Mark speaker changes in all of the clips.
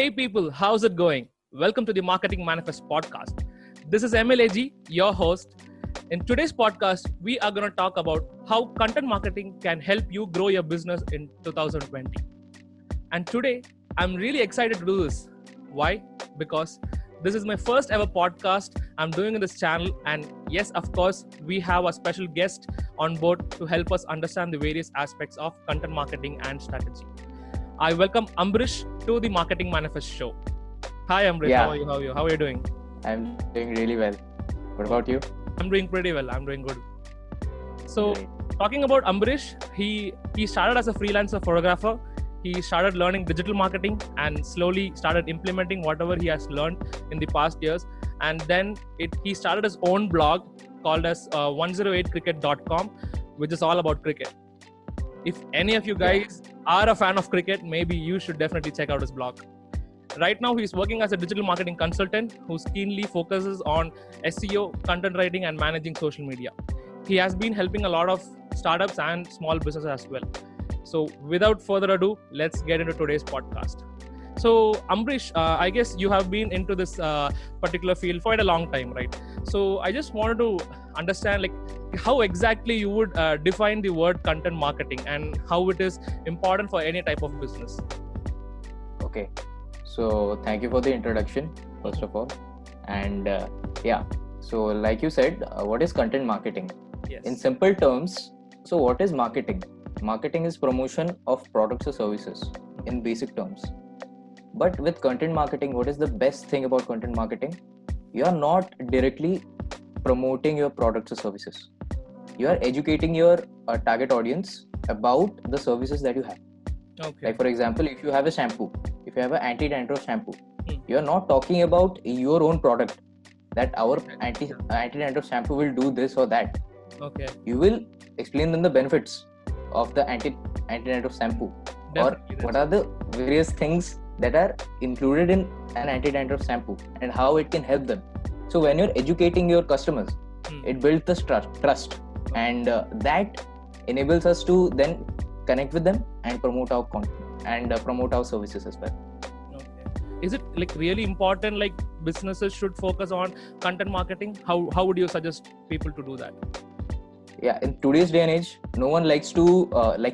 Speaker 1: Hey people, how's it going? Welcome to the Marketing Manifest podcast. This is Emil, your host. In today's podcast, we are going to talk about how content marketing can help you grow your business in 2020. And today, I'm really excited to do this. Why? Because this is my first ever podcast I'm doing in this channel. And yes, of course, we have a special guest on board to help us understand the various aspects of content marketing and strategy. I welcome Ambarish to the Marketing Manifest show. Hi Ambarish,
Speaker 2: Yeah.
Speaker 1: How are you doing?
Speaker 2: I'm doing really well. What about you?
Speaker 1: I'm doing pretty well. I'm doing good. So,
Speaker 2: Great.
Speaker 1: talking about Ambarish, he started as a freelancer photographer. He started learning digital marketing and slowly started implementing whatever he has learned in the past years. And then he started his own blog called as 108cricket.com, which is all about cricket. If any of you guys are a fan of cricket, maybe you should definitely check out his blog. Right now, he's working as a digital marketing consultant who keenly focuses on SEO, content writing, and managing social media. He has been helping a lot of startups and small businesses as well. So without further ado, let's get into today's podcast. So Ambarish, I guess you have been into this particular field for quite a long time, right? So I just wanted to understand how exactly you would define the word content marketing and how it is important for any type of business.
Speaker 2: Okay. So thank you for the introduction, first of all. And so like you said, what is content marketing?
Speaker 1: Yes.
Speaker 2: In simple terms, so what is marketing? Marketing is promotion of products or services in basic terms. But with content marketing, what is the best thing about content marketing? You are not directly promoting your products or services. You are educating your target audience about the services that you have.
Speaker 1: Okay.
Speaker 2: Like for example, if you have a shampoo, if you have an anti-dandruff shampoo, you are not talking about your own product, that our anti-dandruff shampoo will do this or that.
Speaker 1: Okay.
Speaker 2: You will explain them the benefits of the anti-dandruff shampoo.
Speaker 1: Definitely,
Speaker 2: Or what are the various things that are included in an anti-dandruff shampoo and how it can help them. So when you're educating your customers, it builds the trust, and that enables us to then connect with them and promote our content and promote our services as well.
Speaker 1: Okay. Is it really important, businesses should focus on content marketing? How would you suggest people to do that?
Speaker 2: Yeah, in today's day and age, no one likes to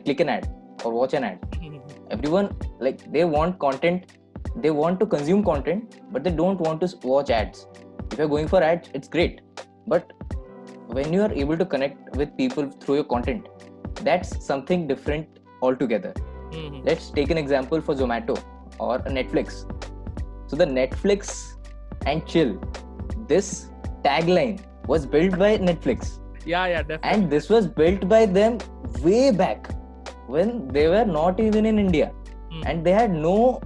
Speaker 2: click an ad or watch an ad. Everyone, they want content, they want to consume content, but they don't want to watch ads. If you're going for ads, it's great, but when you are able to connect with people through your content, that's something different altogether. Let's take an example for Zomato or Netflix. So the Netflix and chill, this tagline was built by Netflix.
Speaker 1: Yeah, definitely.
Speaker 2: And this was built by them way back when they were not even in India. And they had no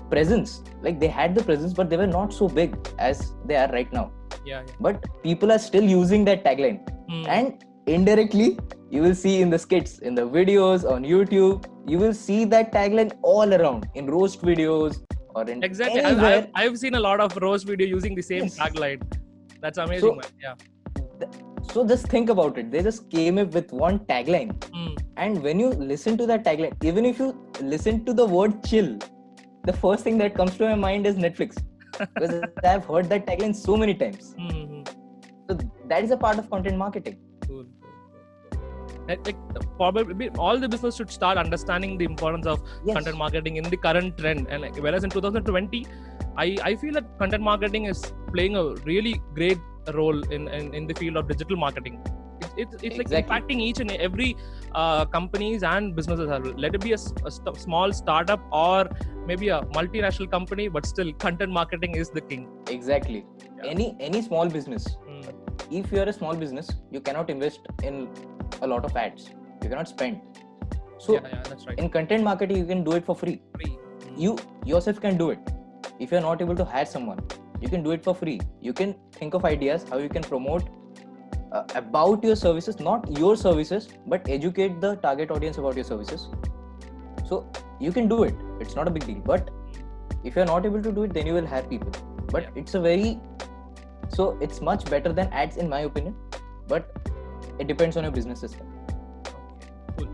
Speaker 2: presence. They had the presence, but they were not so big as they are right now.
Speaker 1: Yeah.
Speaker 2: But people are still using that tagline. And indirectly, you will see in the skits, in the videos on YouTube, you will see that tagline all around in roast videos or in
Speaker 1: exactly.
Speaker 2: anywhere.
Speaker 1: I've seen a lot of roast video using the same tagline. That's amazing,
Speaker 2: So,
Speaker 1: man. Yeah.
Speaker 2: So just think about it. They just came up with one tagline. And when you listen to that tagline, even if you listen to the word chill, the first thing that comes to my mind is Netflix. Because I've heard that tagline so many times. So that is a part of content marketing.
Speaker 1: Cool. Probably all the business should start understanding the importance of content marketing in the current trend. And whereas in 2020, I feel that content marketing is playing a really great role in the field of digital marketing. It's
Speaker 2: Exactly.
Speaker 1: impacting each and every companies and businesses. Let it be a small startup or maybe a multinational company, but still content marketing is the king.
Speaker 2: Exactly.
Speaker 1: Yeah.
Speaker 2: Any small business. If you are a small business, you cannot invest in a lot of ads. You cannot spend. So
Speaker 1: yeah, that's right.
Speaker 2: in content marketing, you can do it for free. You yourself can do it. If you're not able to hire someone, you can do it for free. You can think of ideas how you can promote about your services, not your services, but educate the target audience about your services. So you can do it. It's not a big deal. But if you're not able to do it, then you will hire people. But it's much better than ads in my opinion. But it depends on your business system.
Speaker 1: Cool.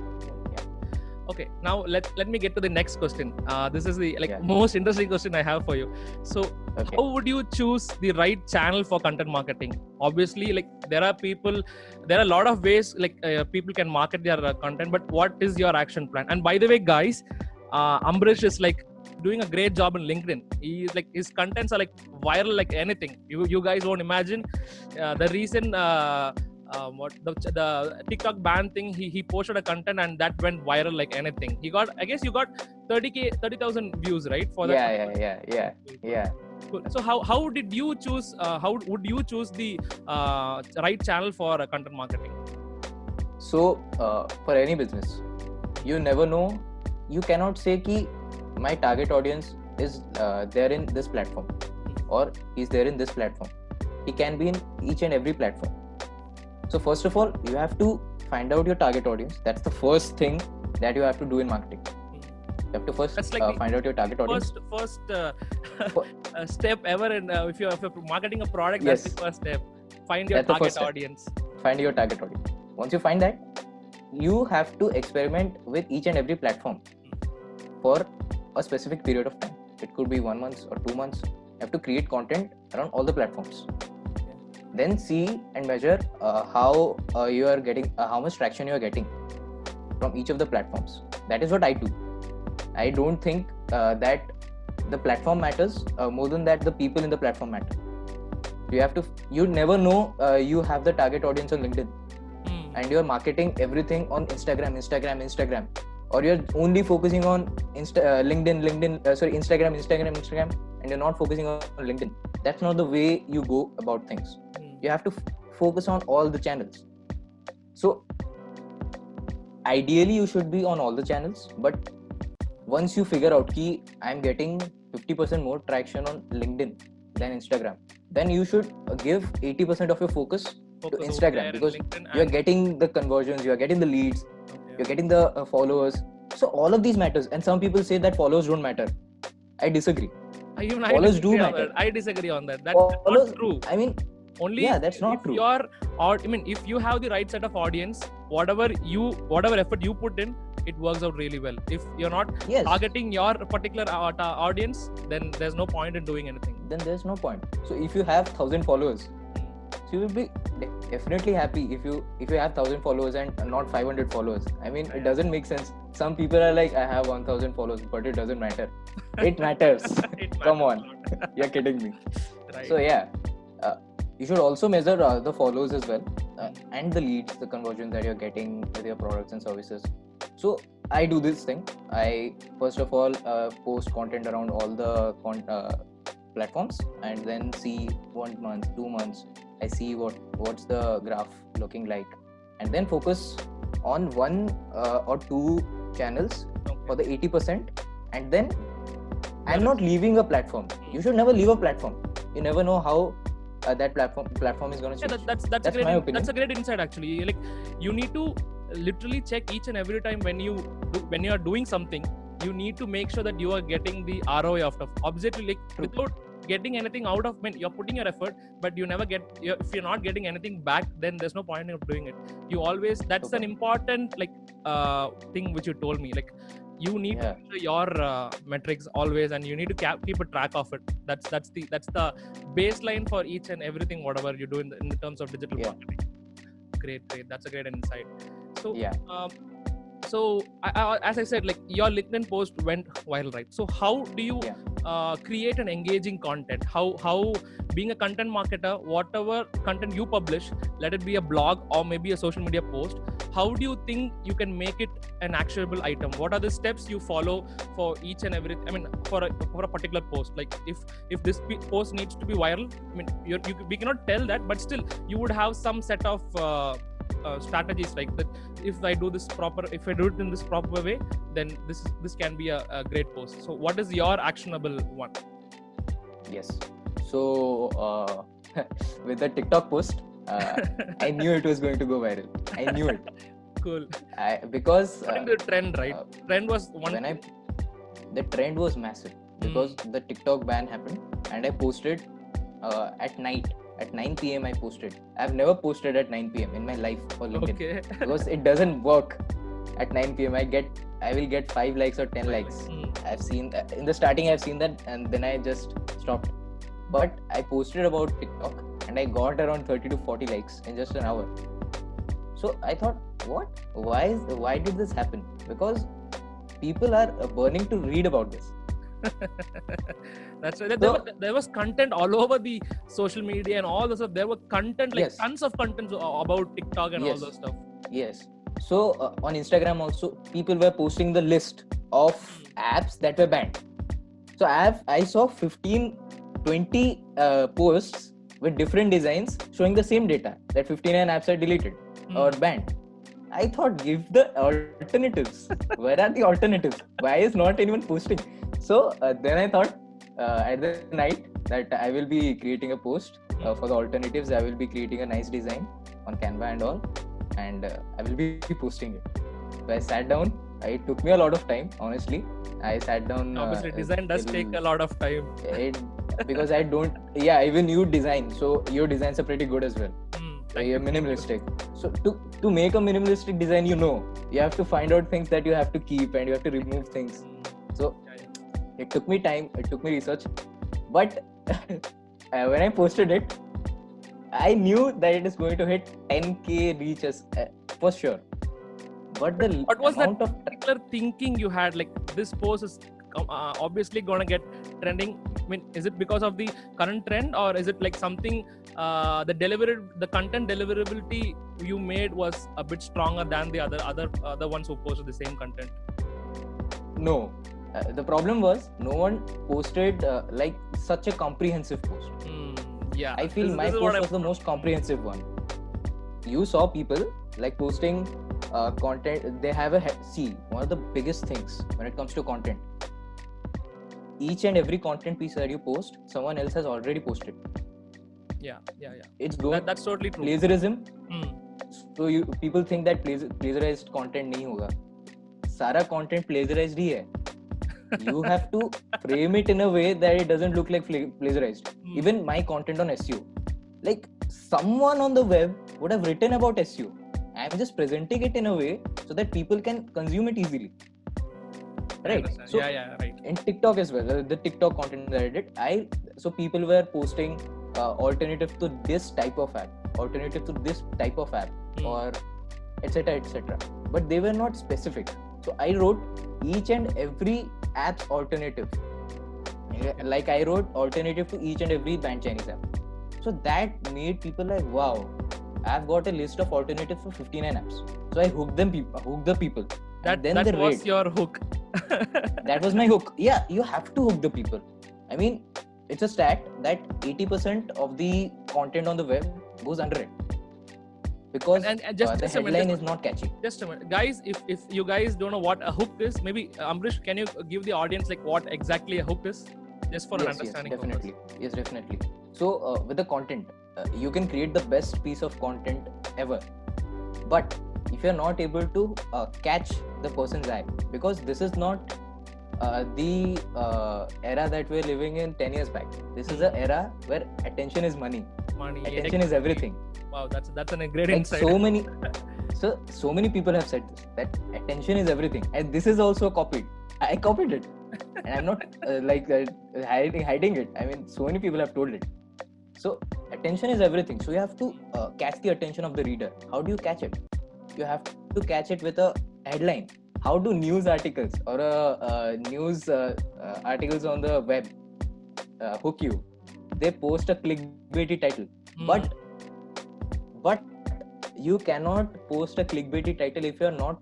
Speaker 1: Okay, now let me get to the next question. This is the
Speaker 2: Yeah.
Speaker 1: most interesting question I have for you. So,
Speaker 2: Okay.
Speaker 1: how would you choose the right channel for content marketing? Obviously, there are a lot of ways people can market their content, but what is your action plan? And by the way, guys, Ambarish is doing a great job in LinkedIn. He's his contents are viral like anything. You guys won't imagine the recent. What the TikTok ban thing, he posted a content and that went viral like anything. I guess you got 30,000 views, right? For that.
Speaker 2: Yeah.
Speaker 1: Cool. So how did you choose? How would you choose the right channel for content marketing?
Speaker 2: So for any business, you never know. You cannot say ki my target audience is there in this platform or he's there in this platform. He can be in each and every platform. So first of all, you have to find out your target audience. That's the first thing that you have to do in marketing. You have to first find out your target audience.
Speaker 1: First step ever in if you're marketing a product. Yes. That's the first step. Find your target audience.
Speaker 2: Find your target audience. Once you find that, you have to experiment with each and every platform for a specific period of time. It could be 1 month or 2 months. You have to create content around all the platforms. Then see and measure how you are getting, how much traction you are getting from each of the platforms. That is what I do. I don't think that the platform matters more than that the people in the platform matter. You never know you have the target audience on LinkedIn and you're marketing everything on Instagram, or you're only focusing on Instagram, and you're not focusing on LinkedIn. That's not the way you go about things. You have to focus on all the channels. So ideally you should be on all the channels, but once you figure out ki I'm getting 50% more traction on LinkedIn than Instagram, then you should give 80% of your focus to Instagram, because you're getting the conversions, you're getting the leads, you're getting the followers. So all of these matters. And some people say that followers don't matter. I disagree. Followers do matter.
Speaker 1: I disagree on that. That's not true.
Speaker 2: I mean,
Speaker 1: only
Speaker 2: that's not true.
Speaker 1: If you have the right set of audience, whatever effort you put in, it works out really well. If you're not targeting your particular audience, then there's no point in doing anything.
Speaker 2: Then there's no point. So if you have 1,000 followers, so you will be definitely happy if you have 1,000 followers and not 500 followers. I mean, it doesn't make sense. Some people are like, I have 1,000 followers, but it doesn't matter. It matters. Come on, you're kidding me.
Speaker 1: Right.
Speaker 2: So you should also measure the followers as well, and the leads, the conversions that you're getting with your products and services. So I do this thing. I first of all post content around all the platforms, and then see 1 month, 2 months. I see what's the graph looking like, and then focus on 1 or 2 channels for the 80%, and then I'm not leaving a platform. You should never leave a platform. You never know how that platform is going to change.
Speaker 1: That's
Speaker 2: my opinion.
Speaker 1: That's a great insight actually. You need to literally check each and every time when you are doing something. You need to make sure that you are getting the ROI out of. Obviously, without getting anything out of, you're putting your effort, but you never get. If you're not getting anything back, then there's no point in doing it. You always. That's an important thing which you told me. You need to measure your metrics always, and you need to keep a track of it. That's the baseline for each and everything, whatever you do in the terms of digital marketing. Great. That's a great insight. So So as I said, your LinkedIn post went viral, right? So how do you create an engaging content? How being a content marketer, whatever content you publish, let it be a blog or maybe a social media post, how do you think you can make it an actionable item? What are the steps you follow for each and every? I mean, for a particular post. If this post needs to be viral, we cannot tell that, but still you would have some set of strategies like that. If I do it in this proper way, then this can be a great post. So what is your actionable one?
Speaker 2: Yes. So with the TikTok post, I knew it was going to go viral. I knew it.
Speaker 1: Cool.
Speaker 2: Because
Speaker 1: the trend, right? Trend was one.
Speaker 2: The trend was massive because the TikTok ban happened, and I posted at night. At 9 p.m. I posted. I've never posted at 9 p.m. in my life for LinkedIn because it doesn't work. at 9 p.m. I will get 5 likes or 10 likes. I've seen in the starting, I've seen that, and then I just stopped. But I posted about TikTok and I got around 30 to 40 likes in just an hour. So I thought, what? Why did this happen? Because people are burning to read about this.
Speaker 1: That's right. There was content all over the social media and all the stuff. There were content, like tons of content about TikTok and all those stuff.
Speaker 2: Yes. So on Instagram also, people were posting the list of apps that were banned. So I saw 20 posts with different designs showing the same data, that 59 apps are deleted or banned. I thought, give the alternatives. Where are the alternatives? Why is not anyone posting? So then I thought at the night that I will be creating a post for the alternatives. I will be creating a nice design on Canva and all, and I will be posting it. So I sat down. It took me a lot of time, honestly. I sat down.
Speaker 1: Obviously, design does take a lot of time.
Speaker 2: Because I don't. Yeah, even you design. So your designs are pretty good as well. You're minimalistic. So to make a minimalistic design, you have to find out things that you have to keep and you have to remove things. So it took me time, it took me research, but when I posted it, I knew that it is going to hit 10k reaches for sure. But
Speaker 1: what was that particular thinking you had? Like, this post is obviously gonna get trending. I mean, is it because of the current trend, or is it like something the content deliverability you made was a bit stronger than the other ones who posted the same content?
Speaker 2: No, the problem was no one posted like such a comprehensive post. I feel my post was the most comprehensive one. You saw people like posting content. They have one of the biggest things when it comes to content. Each and every content piece that you post, someone else has already posted.
Speaker 1: Yeah.
Speaker 2: It's good.
Speaker 1: That's totally true.
Speaker 2: Plagiarism. So people think that plagiarized content nahi hoga. Sara content plagiarized hi hai. You have to frame it in a way that it doesn't look like plagiarized. Even my content on SEO, like someone on the web would have written about SEO. I'm just presenting it in a way so that people can consume it easily. Right. So
Speaker 1: right.
Speaker 2: In TikTok as well, the TikTok content that I did, so people were posting alternative to this type of app, alternative to this type of app, or etc. But they were not specific. So I wrote each and every app's alternative. Like I wrote alternative to each and every banned Chinese app. So that made people like, wow, I've got a list of alternatives for 59 apps. So I hooked the people.
Speaker 1: That was your hook.
Speaker 2: That was my hook. Yeah, you have to hook the people. I mean, it's a stat that 80% of the content on the web goes under it. Because the headline is not catchy.
Speaker 1: Just a minute. Guys, if you guys don't know what a hook is, maybe Ambarish, can you give the audience like what exactly a hook is? Just for an understanding.
Speaker 2: Yes, definitely. So with the content, you can create the best piece of content ever. But if you're not able to catch the person's eye, because this is not the era that we're living in 10 years back. This is an era where attention is money. Attention is everything.
Speaker 1: Wow, that's a great insight.
Speaker 2: So many people have said this, that attention is everything, and this is also copied. I copied it, and I'm not hiding it. I mean, so many people have told it. So attention is everything. So you have to catch the attention of the reader. How do you catch it? You have to catch it with a headline. How do news articles or news articles on the web hook you? They post a clickbaity title, but you cannot post a clickbaity title if you're not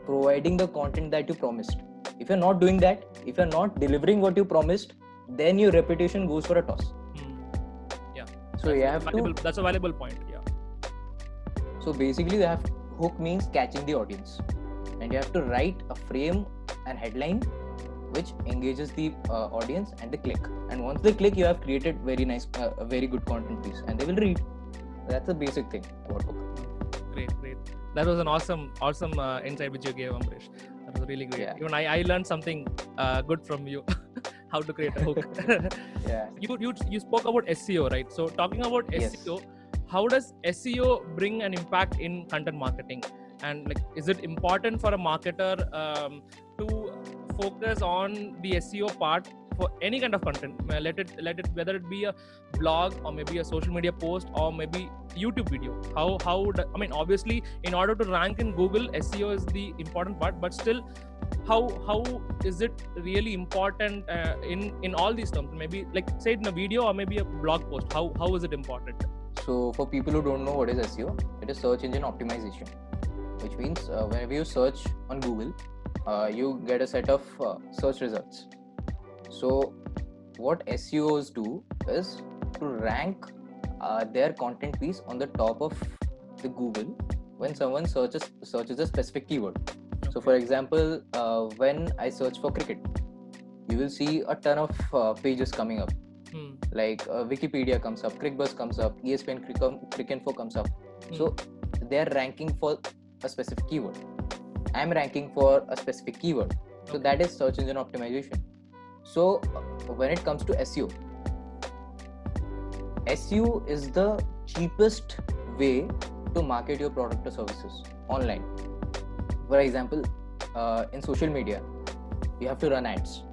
Speaker 2: providing the content that you promised. If you're not doing that, if you're not delivering what you promised, then your reputation goes for a toss.
Speaker 1: Yeah.
Speaker 2: So you have to.
Speaker 1: That's a valuable point. Yeah.
Speaker 2: So basically, hook means catching the audience, and you have to write a frame and headline which engages the audience, and they click. And once they click, you have created very nice, a very good content piece, and they will read. That's the basic thing about hook.
Speaker 1: Great. That was an awesome insight which you gave, Ambarish. That was really great. Yeah. Even I learned something good from you. How to create a hook.
Speaker 2: Yeah.
Speaker 1: You spoke about SEO, right? So talking about SEO, how does SEO bring an impact in content marketing? and like, is it important for a marketer to focus on the SEO part for any kind of content? Let it whether it be a blog or maybe a social media post or maybe YouTube video. I mean, obviously, in order to rank in Google, SEO is the important part, but still, how is it really important in all these terms? Maybe like say it in a video or maybe a blog post. How is it important?
Speaker 2: So for people who don't know what is SEO, it is search engine optimization, which means whenever you search on Google, you get a set of search results. So what SEOs do is to rank their content piece on the top of the Google when someone searches a specific keyword. So for example, when I search for cricket, you will see a ton of pages coming up. Like Wikipedia comes up, CricBuzz comes up, ESPN Cricinfo comes up. So they are ranking for a specific keyword. I am ranking for a specific keyword. So that is search engine optimization. So when it comes to SEO, SEO is the cheapest way to market your product or services online. For example, in social media, you have to run ads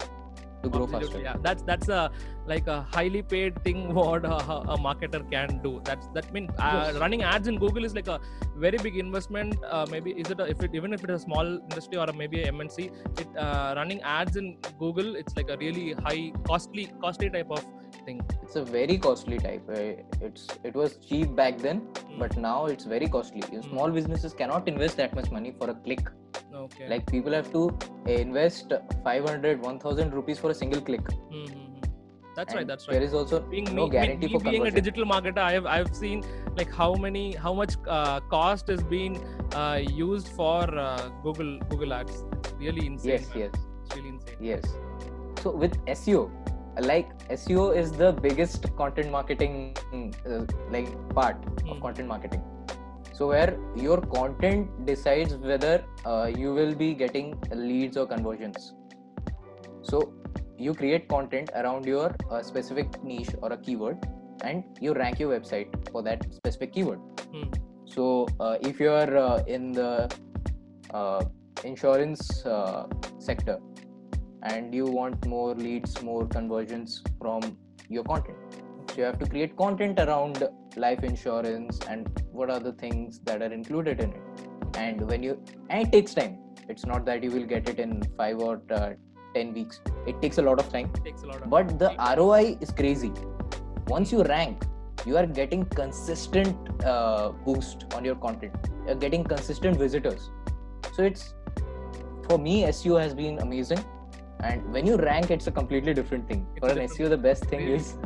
Speaker 2: to grow faster.
Speaker 1: Yeah, that's a like a highly paid thing what a marketer can do. That means running ads in Google is like a very big investment. Maybe even if it is a small industry or maybe a MNC, running ads in Google, it's like a really high costly type of thing.
Speaker 2: It's a very costly type. It was cheap back then, but now it's very costly. Small businesses cannot invest that much money for a click.
Speaker 1: Okay.
Speaker 2: Like people have to invest 500-1,000 rupees for a single click.
Speaker 1: That's right.
Speaker 2: There is also no guarantee for conversion.
Speaker 1: Being a digital marketer, I've seen like how much cost is being used for Google ads. It's really insane.
Speaker 2: Yes.
Speaker 1: It's really insane.
Speaker 2: Yes. So with SEO, like SEO is the biggest content marketing part of content marketing. So where your content decides whether you will be getting leads or conversions. So you create content around your specific niche or a keyword, and you rank your website for that specific keyword. So if you are in the insurance sector and you want more leads, more conversions from your content, so you have to create content around life insurance and what are the things that are included in it. And it takes time. It's not that you will get it in 5 or 10 weeks. It takes a lot of time. But the ROI is crazy. Once you rank, you are getting consistent boost on your content. You're getting consistent visitors. So for me, SEO has been amazing. And when you rank, it's a completely different thing. For an SEO, the best thing is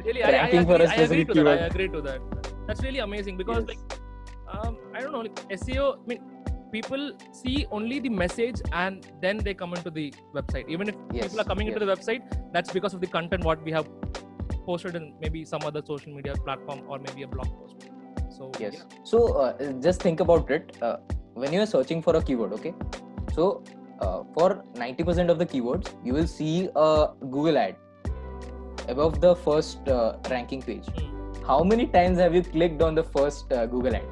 Speaker 2: ranking for a specific keyword.
Speaker 1: I agree to that. That's really amazing because I don't know, like SEO, I mean, people see only the message and then they come into the website. Even if people are coming into the website, that's because of the content what we have posted in maybe some other social media platform or maybe a blog post. So
Speaker 2: So just think about it. When you are searching for a keyword, okay? So for 90% of the keywords, you will see a Google ad above the first ranking page. How many times have you clicked on the first Google ad?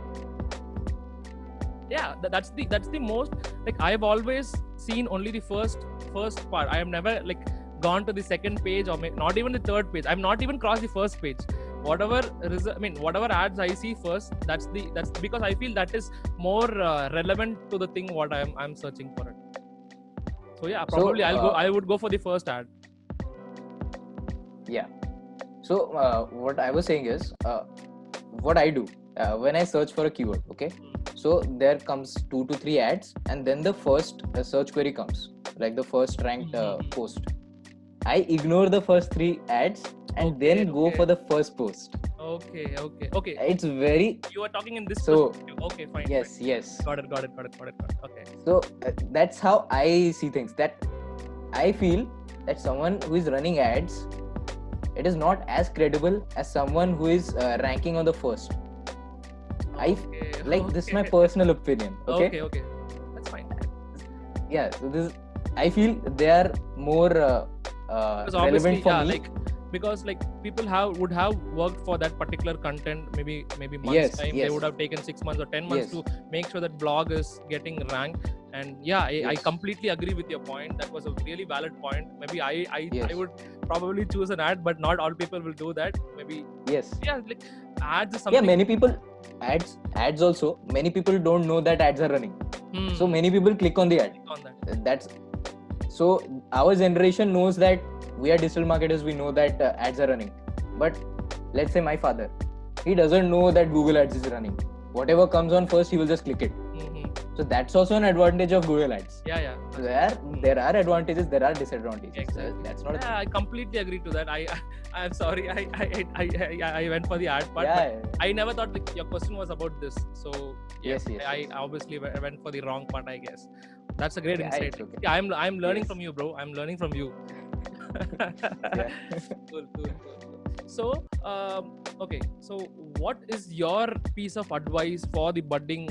Speaker 1: Yeah, that's the most, like I've always seen only the first part. I have never like gone to the second page or not even the third page. I've not even crossed the first page. Whatever ads I see first, that's because I feel that is more relevant to the thing what I'm searching for it. So yeah, probably I would go for the first ad.
Speaker 2: Yeah. So what I was saying is, what I do when I search for a keyword, okay? So there comes 2 to 3 ads, and then the first search query comes, like the first ranked post. I ignore the first 3 ads and then go for the first post.
Speaker 1: Okay.
Speaker 2: It's very.
Speaker 1: You are talking in this perspective. Okay, fine.
Speaker 2: Yes.
Speaker 1: Got it. Okay.
Speaker 2: So that's how I see things. That I feel that someone who is running ads, it is not as credible as someone who is ranking on the first. This is my personal opinion. Okay.
Speaker 1: That's fine.
Speaker 2: Yeah. So I feel they are more relevant for me.
Speaker 1: Like because like people would have worked for that particular content maybe months
Speaker 2: Yes,
Speaker 1: time. They
Speaker 2: yes,
Speaker 1: would have taken 6 months or 10 months
Speaker 2: yes,
Speaker 1: to make sure that blog is getting ranked. And yeah, I
Speaker 2: yes,
Speaker 1: completely agree with your point. That was a really valid point. Maybe I
Speaker 2: yes,
Speaker 1: would probably choose an ad, but not all people will do that. Maybe
Speaker 2: yes.
Speaker 1: yeah, like ads is
Speaker 2: Yeah,
Speaker 1: something.
Speaker 2: many people ads also. Many people don't know that ads are running. So many people click on the ad.
Speaker 1: On that.
Speaker 2: That's so our generation knows that we are digital marketers. We know that ads are running. But let's say my father, he doesn't know that Google Ads is running. Whatever comes on first, he will just click it. So that's also an advantage of Google Ads.
Speaker 1: Yeah.
Speaker 2: So there are advantages, there are disadvantages.
Speaker 1: Exactly.
Speaker 2: That's not.
Speaker 1: I completely agree to that. I'm sorry. I went for the ad part,
Speaker 2: Yeah,
Speaker 1: but I never thought your question was about this. So
Speaker 2: yes.
Speaker 1: I obviously went for the wrong part, I guess. That's a great
Speaker 2: Yeah,
Speaker 1: insight.
Speaker 2: it's okay.
Speaker 1: Yeah, I'm learning
Speaker 2: Yes.
Speaker 1: from you, bro. I'm learning from you.
Speaker 2: Yeah.
Speaker 1: Cool. So, okay. So, what is your piece of advice for the budding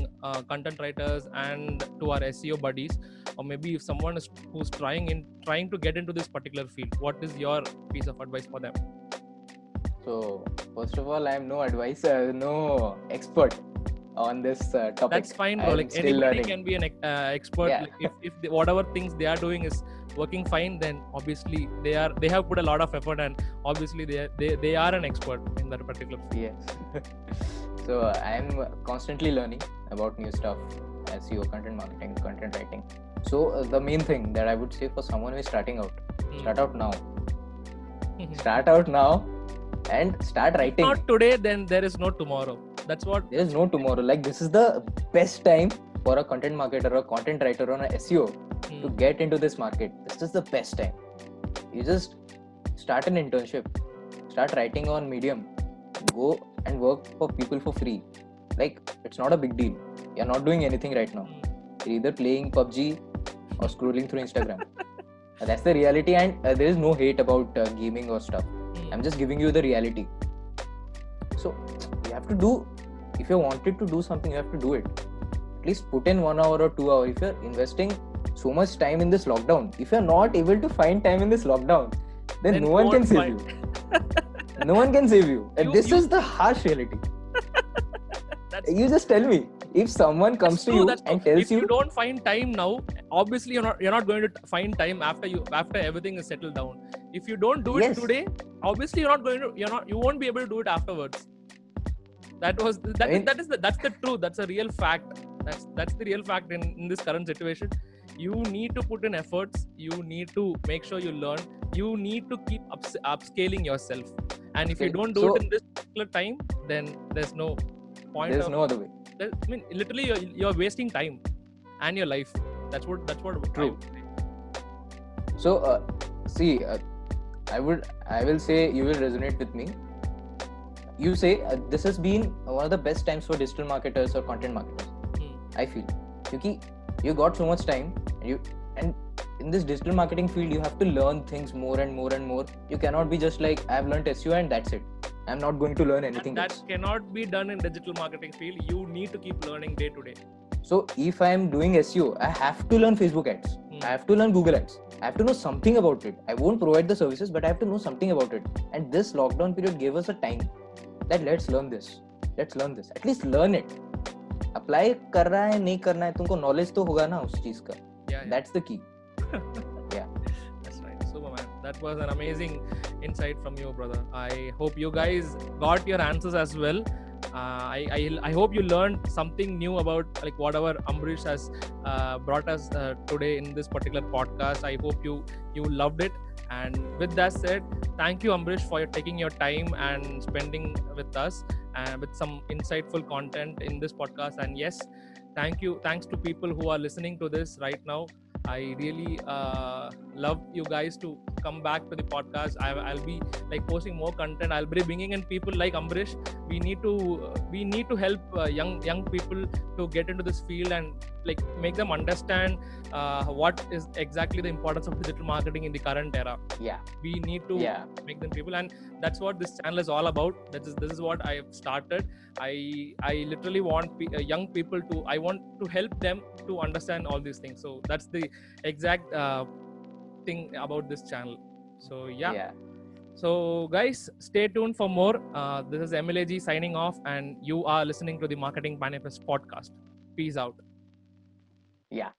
Speaker 1: content writers and to our SEO buddies, or maybe if someone who's trying to get into this particular field? What is your piece of advice for them?
Speaker 2: So first of all, I am no advisor, no expert on this topic.
Speaker 1: That's fine, bro.
Speaker 2: I'm
Speaker 1: Like
Speaker 2: still
Speaker 1: anybody
Speaker 2: learning.
Speaker 1: can be an expert.
Speaker 2: Yeah.
Speaker 1: Like, if whatever things they are doing is working fine, then obviously they have put a lot of effort, and obviously they are an expert in that particular field.
Speaker 2: Yes. So I'm constantly learning about new stuff, SEO, content marketing, content writing. So the main thing that I would say for someone who is starting out, start out now. Start out now and start writing.
Speaker 1: Not today, then there is no tomorrow. That's what.
Speaker 2: There is no tomorrow. Like this is the best time for a content marketer or content writer on a SEO to get into this market. This is the best time. You just start an internship, start writing on Medium, go and work for people for free. Like it's not a big deal. You're not doing anything right now. You're either playing PUBG or scrolling through Instagram. That's the reality, and there is no hate about gaming or stuff. I'm just giving you the reality. So you have to do, if you wanted to do something, you have to do it. At least put in 1 hour or 2 hours. If you're investing so much time in this lockdown, if you're not able to find time in this lockdown, then no one can save you. No one can save you. And this is the harsh reality. You just tell me, if someone comes to you and tells
Speaker 1: if you don't find time now, obviously you're not going to find time after everything is settled down. If you don't do it today, obviously you won't be able to do it afterwards. That's the truth. That's a real fact. That's the real fact in this current situation. You need to put in efforts. You need to make sure you learn. You need to keep upscaling yourself. And if you don't do it in this particular time, then there's no point.
Speaker 2: There's no other way.
Speaker 1: I mean, literally, you're wasting time and your life. That's what.
Speaker 2: True. So, see, I will say you will resonate with me. You say this has been one of the best times for digital marketers or content marketers. I feel, because you got so much time, and in this digital marketing field, you have to learn things more and more and more. You cannot be just like, I've learned SEO and that's it. I'm not going to learn anything
Speaker 1: else.
Speaker 2: That
Speaker 1: cannot be done in digital marketing field. You need to keep learning day to day.
Speaker 2: So if I'm doing SEO, I have to learn Facebook ads. I have to learn Google ads. I have to know something about it. I won't provide the services, but I have to know something about it. And this lockdown period gave us a time that let's learn this. At least learn it. Apply कर रहा है नहीं करना है, तुमको knowledge तो होगा ना उस चीज का. That's the key. Yeah.
Speaker 1: That's right. Super, man. That was an amazing insight from you, brother. I hope you guys got your answers as well. I hope you learned something new about like whatever Ambarish has brought us today in this particular podcast. I hope you loved it. And with that said, thank you, Ambarish, for taking your time and spending with us and with some insightful content in this podcast. And yes, thanks to people who are listening to this right now. I really love you guys to come back to the podcast. I'll be like posting more content. I'll be bringing in people like Ambarish. We need to help young people to get into this field and like make them understand what is exactly the importance of digital marketing in the current era.
Speaker 2: Yeah,
Speaker 1: we need to make them people, and that's what this channel is all about. This is what I have started. I literally want young people to. I want to help them to understand all these things. So that's the exact thing about this channel. So yeah. So guys, stay tuned for more. This is Emil signing off, and you are listening to the Marketing Manifest podcast. Peace out.
Speaker 2: Yeah.